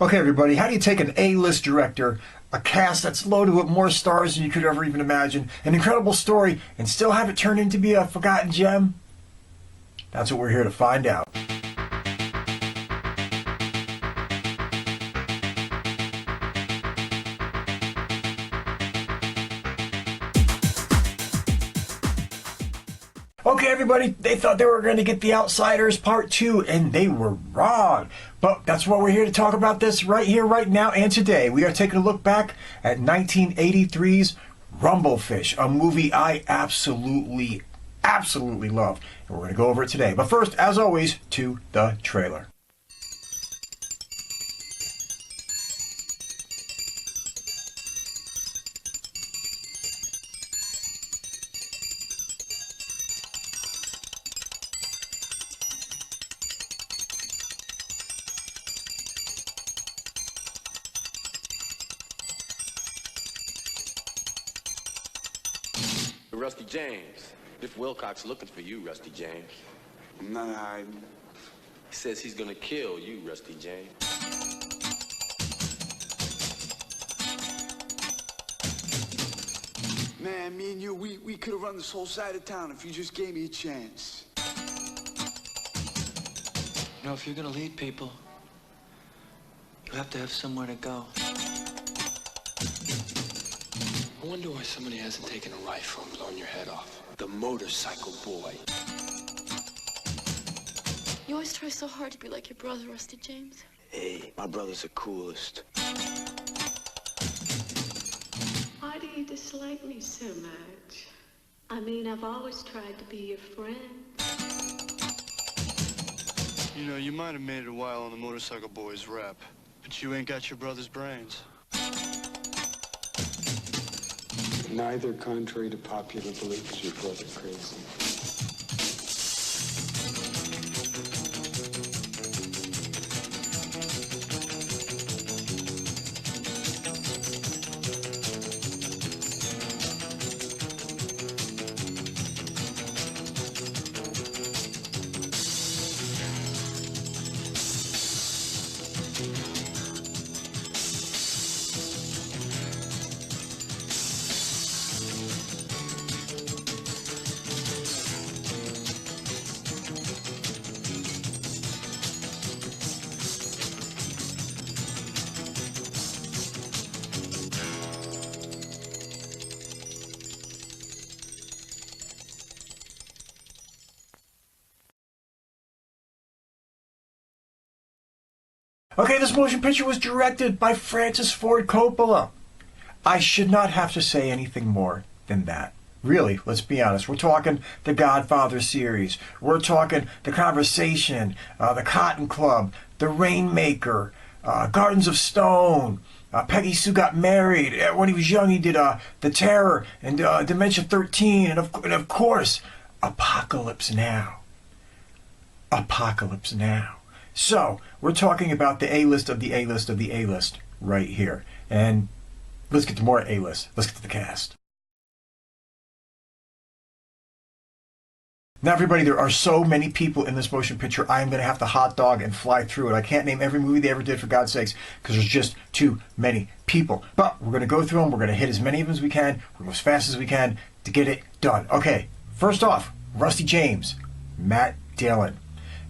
Okay, everybody, how do you take an A-list director, a cast that's loaded with more stars than you could ever even imagine, an incredible story, and still have it turn into be a forgotten gem? That's what we're here to find out. Okay, everybody, they thought they were going to get The Outsiders Part 2, and they were wrong. But that's why we're here to talk about this right here, right now, and today. We are taking a look back at 1983's Rumblefish, a movie I absolutely love. And we're going to go over it today. But first, as always, to the trailer. Rusty James. Biff Wilcox looking for you, Rusty James. I'm not hiding. He says he's gonna kill you, Rusty James. Man, me and you, we could have run this whole side of town if you just gave me a chance. You know, if you're gonna lead people, you have to have somewhere to go. I wonder why somebody hasn't taken a rifle and blown your head off. The motorcycle boy. You always try so hard to be like your brother, Rusty James. Hey, my brother's the coolest. Why do you dislike me so much? I mean, I've always tried to be your friend. You know, you might have made it a while on the motorcycle boys rep, but you ain't got your brother's brains. Neither, contrary to popular belief, is your brother crazy. Okay, this motion picture was directed by Francis Ford Coppola. I should not have to say anything more than that. Really, let's be honest. We're talking the Godfather series. We're talking The Conversation, The Cotton Club, The Rainmaker, Gardens of Stone, Peggy Sue Got Married. When he was young, he did The Terror and Dementia 13, and of course, Apocalypse Now. Apocalypse Now. So, we're talking about the A-list of the A-list of the A-list right here. And let's get to more A-list. Let's get to the cast. Now, everybody, there are so many people in this motion picture, I am going to have to hot dog and fly through it. I can't name every movie they ever did, for God's sakes, because there's just too many people. But we're going to go through them. We're going to hit as many of them as we can. We're going to go as fast as we can to get it done. Okay, first off, Rusty James, Matt Dillon.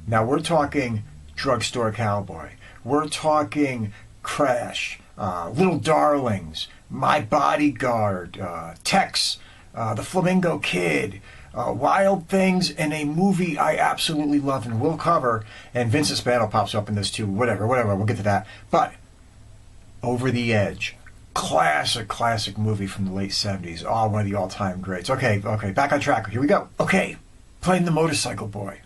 Now, we're talking Drugstore Cowboy. We're talking Crash, Little Darlings, My Bodyguard, Tex, The Flamingo Kid, Wild Things, and a movie I absolutely love and will cover, and Vincent Spano pops up in this too, whatever, we'll get to that. But Over the Edge, classic movie from the late 70s, one of the all-time greats. Okay, back on track, here we go. Okay, playing the motorcycle boy,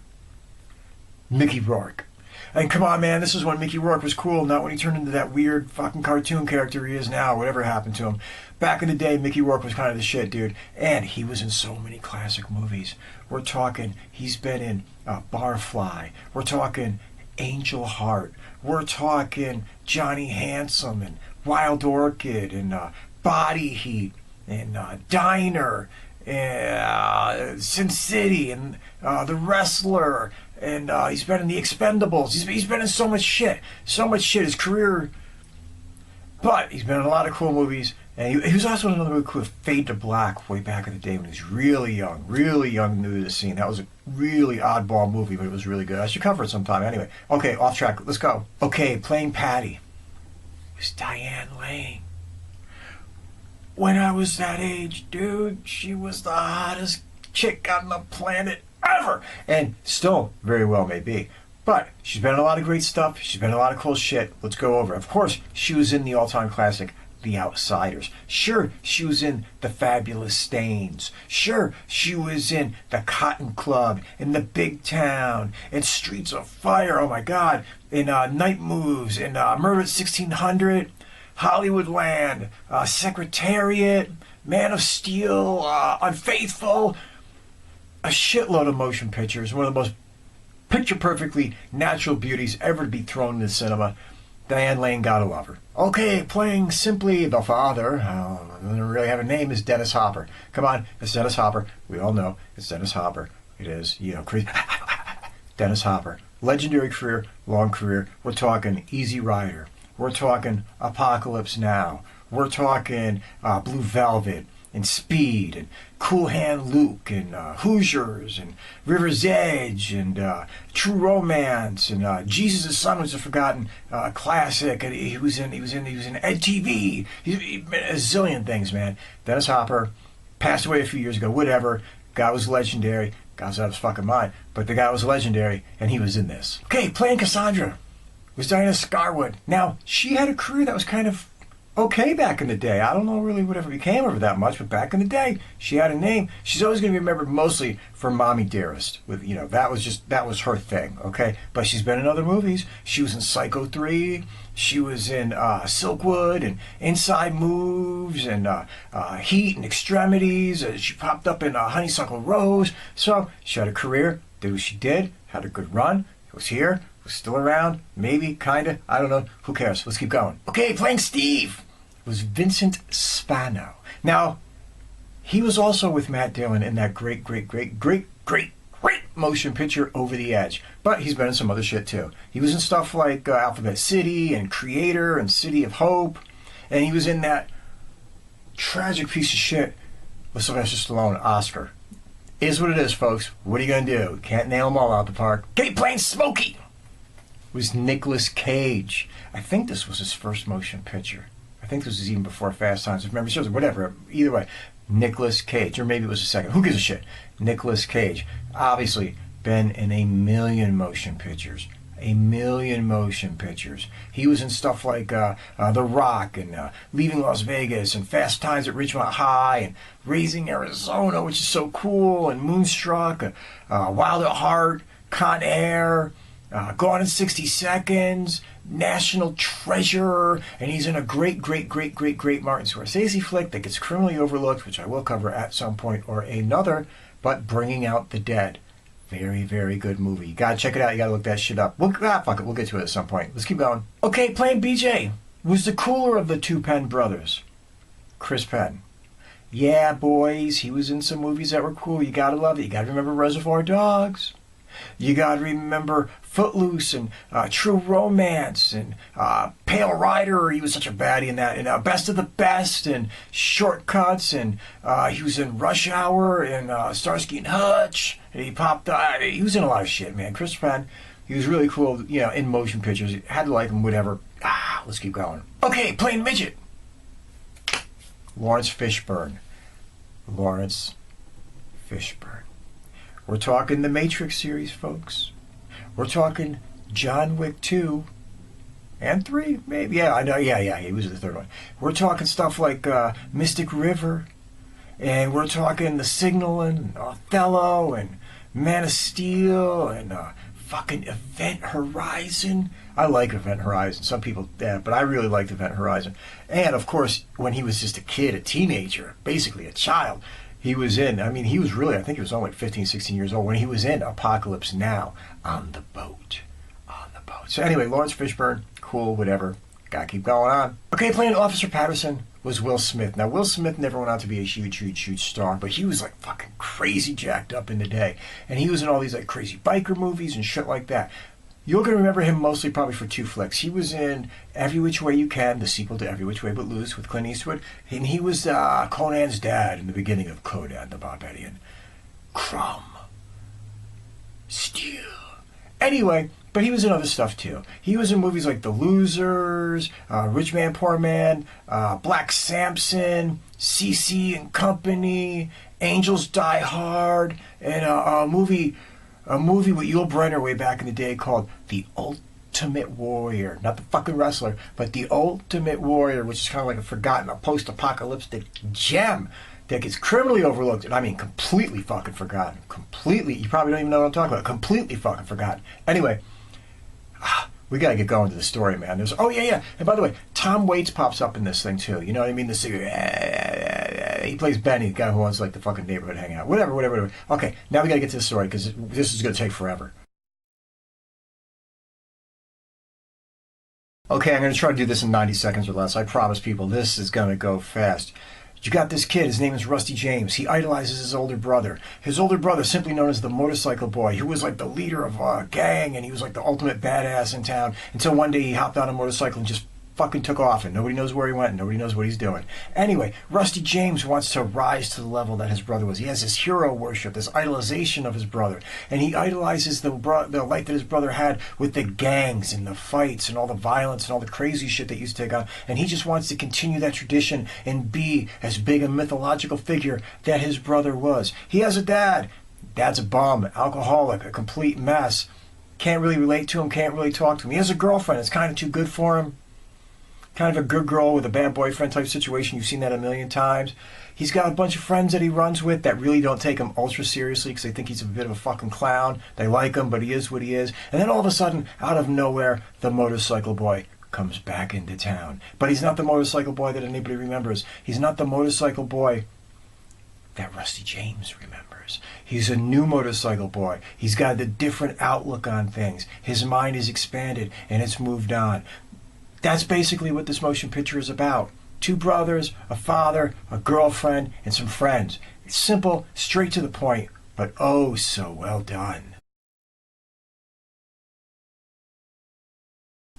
Mickey Rourke. And come on, man, this is when Mickey Rourke was cool, not when he turned into that weird fucking cartoon character he is now, whatever happened to him. Back in the day, Mickey Rourke was kind of the shit, dude. And he was in so many classic movies. We're talking, he's been in Barfly. We're talking Angel Heart. We're talking Johnny Handsome and Wild Orchid and Body Heat and Diner Sin City, and The Wrestler, and he's been in The Expendables. He's been in so much shit. His career, but he's been in a lot of cool movies. And he was also in another movie called Fade to Black way back in the day when he was really young, new to the scene. That was a really oddball movie, but it was really good. I should cover it sometime. Anyway, okay, off track. Let's go. Okay, playing Patty was Diane Lane. When I was that age, dude, she was the hottest chick on the planet ever. And still very well may be. But she's been in a lot of great stuff. She's been in a lot of cool shit. Let's go over it. Of course, she was in the all-time classic, The Outsiders. Sure, she was in The Fabulous Stains. Sure, she was in The Cotton Club, in The Big Town, in Streets of Fire, oh my God, in Night Moves, in Murder at 1600, Hollywoodland, Secretariat, Man of Steel, Unfaithful, a shitload of motion pictures, one of the most picture-perfectly natural beauties ever to be thrown into cinema. Diane Lane, gotta love her. Okay, playing simply the father, doesn't really have a name, is Dennis Hopper. Come on, it's Dennis Hopper. We all know it's Dennis Hopper. It is, crazy. Dennis Hopper. Legendary career, long career. We're talking Easy Rider. We're talking Apocalypse Now. We're talking Blue Velvet and Speed and Cool Hand Luke and Hoosiers and River's Edge and True Romance and Jesus' Son was a forgotten classic. And he was in Ed TV. He's been a zillion things, man. Dennis Hopper passed away a few years ago. Whatever. Guy was legendary. Guy's out of his fucking mind. But the guy was legendary, and he was in this. Okay, playing Cassandra was Diane Scarwid. Now, she had a career that was kind of okay back in the day. I don't know really whatever became of her that much, but back in the day, she had a name. She's always going to be remembered mostly for Mommy Dearest. With that was her thing, okay? But she's been in other movies. She was in Psycho 3. She was in Silkwood and Inside Moves and Heat and Extremities. She popped up in Honeysuckle Rose. So she had a career, did what she did, had a good run, was here, was still around, maybe, kinda, I don't know, who cares? Let's keep going. Okay, playing Steve was Vincent Spano. Now, he was also with Matt Dillon in that great motion picture Over the Edge. But he's been in some other shit too. He was in stuff like Alphabet City and Creator and City of Hope. And he was in that tragic piece of shit with Sylvester Stallone, Oscar. Is what it is, folks. What are you going to do? Can't nail them all out the park. Okay, playing Smokey was Nicolas Cage. I think this was his first motion picture. I think this was even before Fast Times. If memory serves, whatever. Either way, Nicolas Cage, or maybe it was the second. Who gives a shit? Nicolas Cage, obviously been in a million motion pictures. He was in stuff like The Rock and Leaving Las Vegas and Fast Times at Ridgemont High and Raising Arizona, which is so cool, and Moonstruck, Wild at Heart, Con Air, Gone in 60 Seconds, National Treasure, and he's in a great Martin Scorsese flick that gets criminally overlooked, which I will cover at some point or another, but Bringing Out the Dead. Very, very good movie. You gotta check it out. You gotta look that shit up. Fuck it. We'll get to it at some point. Let's keep going. Okay, playing BJ was the cooler of the two Penn brothers. Chris Penn. Yeah, boys, he was in some movies that were cool. You gotta love it. You gotta remember Reservoir Dogs. You gotta remember Footloose and True Romance and Pale Rider. He was such a baddie in that. And Best of the Best and Shortcuts. And he was in Rush Hour and Starsky and Hutch. And he popped. He was in a lot of shit, man. Chris Penn. He was really cool, in motion pictures. You had to like him, whatever. Let's keep going. Okay, playing Midget. Laurence Fishburne. We're talking the Matrix series, folks. We're talking John Wick 2 and 3, maybe. Yeah, I know. Yeah, he was the third one. We're talking stuff like Mystic River, and we're talking The Signal and Othello and Man of Steel and fucking Event Horizon. I like Event Horizon. Some people, but I really liked Event Horizon. And, of course, when he was just a kid, a teenager, basically a child, he was in, he was really, I think he was only like 15, 16 years old when he was in Apocalypse Now on the boat. So anyway, Laurence Fishburne, cool, whatever. Gotta keep going on. Okay, playing Officer Patterson was Will Smith. Now, Will Smith never went on to be a huge star, but he was like fucking crazy jacked up in the day. And he was in all these like crazy biker movies and shit like that. You're going to remember him mostly probably for 2 flicks. He was in Every Which Way You Can, the sequel to Every Which Way But Loose with Clint Eastwood. And he was Conan's dad in the beginning of Conan the Barbarian. Crumb. Stew. Anyway, but he was in other stuff too. He was in movies like The Losers, Rich Man, Poor Man, Black Samson, CC and Company, Angels Die Hard, and a movie with Yul Brynner way back in the day called The Ultimate Warrior. Not the fucking wrestler, but The Ultimate Warrior, which is kind of like a forgotten, a post-apocalyptic gem that gets criminally overlooked, and I mean completely fucking forgotten. Completely, you probably don't even know what I'm talking about. Completely fucking forgotten. Anyway, we gotta get going to the story, man. Yeah. And by the way, Tom Waits pops up in this thing too. You know what I mean? The singer, he plays Benny, the guy who wants like the fucking neighborhood hangout. Whatever. Okay, now we gotta get to the story because this is gonna take forever. Okay, I'm gonna try to do this in 90 seconds or less. I promise people, this is gonna go fast. You got this kid, his name is Rusty James. He idolizes his older brother. His older brother, simply known as the Motorcycle Boy, who was like the leader of a gang, and he was like the ultimate badass in town, until one day he hopped on a motorcycle and just fucking took off, and nobody knows where he went, and nobody knows what he's doing. Anyway, Rusty James wants to rise to the level that his brother was. He has this hero worship, this idolization of his brother, and he idolizes the life that his brother had with the gangs and the fights and all the violence and all the crazy shit that used to take on, and he just wants to continue that tradition and be as big a mythological figure that his brother was. He has a dad. Dad's a bum, alcoholic, a complete mess. Can't really relate to him, can't really talk to him. He has a girlfriend that's kind of too good for him. Kind of a good girl with a bad boyfriend type situation. You've seen that a million times. He's got a bunch of friends that he runs with that really don't take him ultra seriously because they think he's a bit of a fucking clown. They like him, but he is what he is. And then all of a sudden, out of nowhere, the Motorcycle Boy comes back into town. But he's not the Motorcycle Boy that anybody remembers. He's not the Motorcycle Boy that Rusty James remembers. He's a new Motorcycle Boy. He's got a different outlook on things. His mind is expanded and it's moved on. That's basically what this motion picture is about. 2 brothers, a father, a girlfriend, and some friends. It's simple, straight to the point, but oh so well done.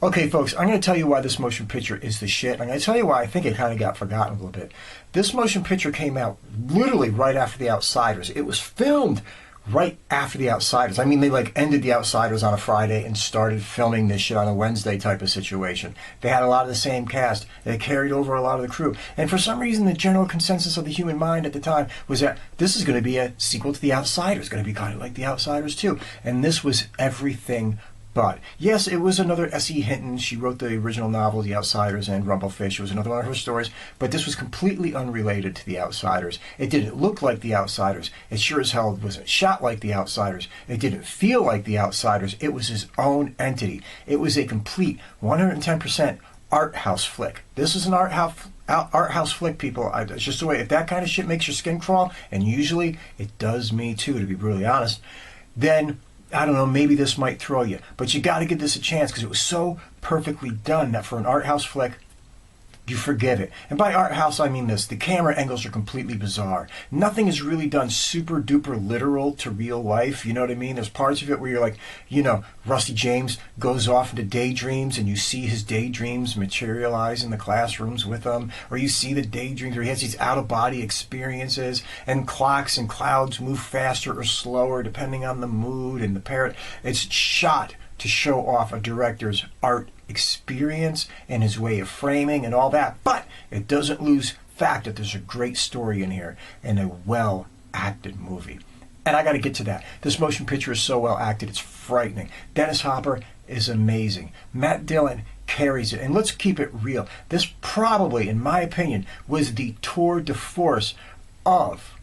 Okay, folks, I'm going to tell you why this motion picture is the shit. I'm going to tell you why I think it kind of got forgotten a little bit. This motion picture came out literally right after The Outsiders. It was filmed right after The Outsiders. I mean, they like ended The Outsiders on a Friday and started filming this shit on a Wednesday type of situation. They had a lot of the same cast. They carried over a lot of the crew. And for some reason, the general consensus of the human mind at the time was that this is going to be a sequel to The Outsiders. It's going to be kind of like The Outsiders too. And this was everything but. Yes, it was another S.E. Hinton. She wrote the original novel, The Outsiders, and Rumblefish. It was another one of her stories, but this was completely unrelated to The Outsiders. It didn't look like The Outsiders. It sure as hell wasn't shot like The Outsiders. It didn't feel like The Outsiders. It was his own entity. It was a complete 110% art house flick. This is an art house flick, people. It's just the way, if that kind of shit makes your skin crawl, and usually it does me too, to be brutally honest, then I don't know, maybe this might throw you. But you got to give this a chance because it was so perfectly done that for an art house flick, you forgive it. And by art house, I mean this. The camera angles are completely bizarre. Nothing is really done super duper literal to real life. You know what I mean? There's parts of it where you're like, you know, Rusty James goes off into daydreams and you see his daydreams materialize in the classrooms with him. Or you see the daydreams where he has these out-of-body experiences and clocks and clouds move faster or slower depending on the mood and the parrot. It's shot to show off a director's art experience and his way of framing and all that, but it doesn't lose fact that there's a great story in here and a well acted movie. And I got to get to that. This motion picture is so well acted, it's frightening. Dennis Hopper is amazing. Matt Dillon carries it. And let's keep it real. This probably, in my opinion, was the tour de force of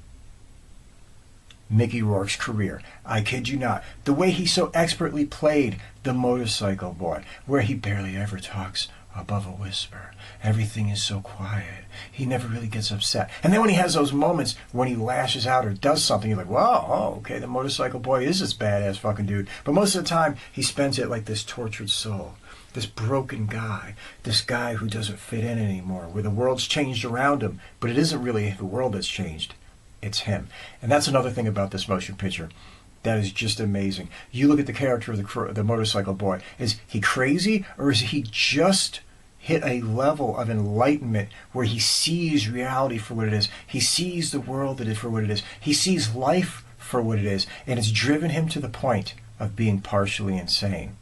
Mickey Rourke's career. I kid you not. The way he so expertly played the Motorcycle Boy, where he barely ever talks above a whisper. Everything is so quiet. He never really gets upset. And then when he has those moments when he lashes out or does something, you're like, wow, oh, okay, the Motorcycle Boy is this badass fucking dude. But most of the time, he spends it like this tortured soul. This broken guy, this guy who doesn't fit in anymore, where the world's changed around him, but it isn't really the world that's changed, it's him. And that's another thing about this motion picture that is just amazing. You look at the character of the motorcycle boy. Is he crazy, or is he just hit a level of enlightenment where he sees reality for what it is? He sees the world for what it is. He sees life for what it is, and it's driven him to the point of being partially insane.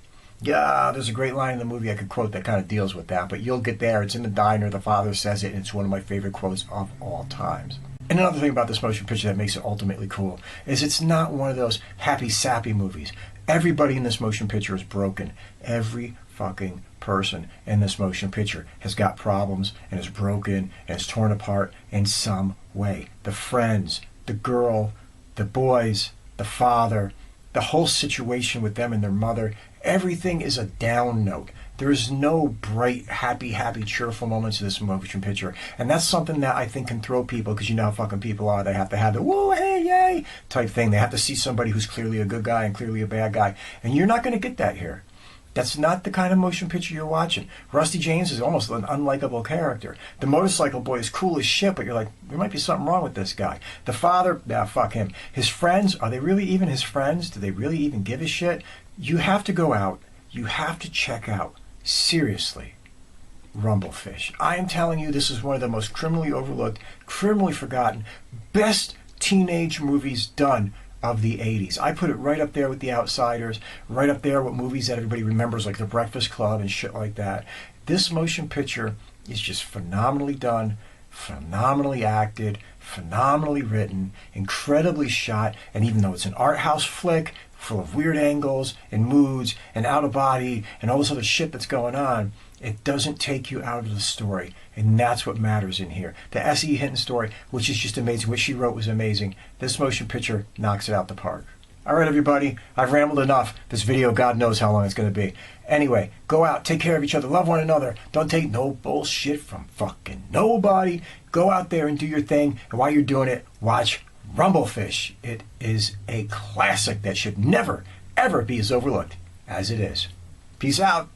Yeah, there's a great line in the movie I could quote that kind of deals with that, but you'll get there. It's in the diner. The father says it, and it's one of my favorite quotes of all times. And another thing about this motion picture that makes it ultimately cool is it's not one of those happy, sappy movies. Everybody in this motion picture is broken. Every fucking person in this motion picture has got problems and is broken and is torn apart in some way. The friends, the girl, the boys, the father, the whole situation with them and their mother, everything is a down note. There is no bright, happy, cheerful moments in this motion picture. And that's something that I think can throw people, because you know how fucking people are. They have to have the whoa, hey, yay type thing. They have to see somebody who's clearly a good guy and clearly a bad guy. And you're not going to get that here. That's not the kind of motion picture you're watching. Rusty James is almost an unlikable character. The motorcycle boy is cool as shit, but you're like, there might be something wrong with this guy. The father, fuck him. His friends, are they really even his friends? Do they really even give a shit? You have to go out. You have to check out, seriously, Rumblefish. I am telling you, this is one of the most criminally overlooked, criminally forgotten, best teenage movies done of the 80s. I put it right up there with The Outsiders, right up there with movies that everybody remembers, like The Breakfast Club and shit like that. This motion picture is just phenomenally done, phenomenally acted, phenomenally written, incredibly shot, and even though it's an art house flick full of weird angles and moods and out of body and all this other shit that's going on, it doesn't take you out of the story. And that's what matters in here. The S.E. Hinton story, which is just amazing. What she wrote was amazing. This motion picture knocks it out the park. All right, everybody. I've rambled enough. This video, God knows how long it's going to be. Anyway, go out. Take care of each other. Love one another. Don't take no bullshit from fucking nobody. Go out there and do your thing. And while you're doing it, watch Rumblefish. It is a classic that should never, ever be as overlooked as it is. Peace out.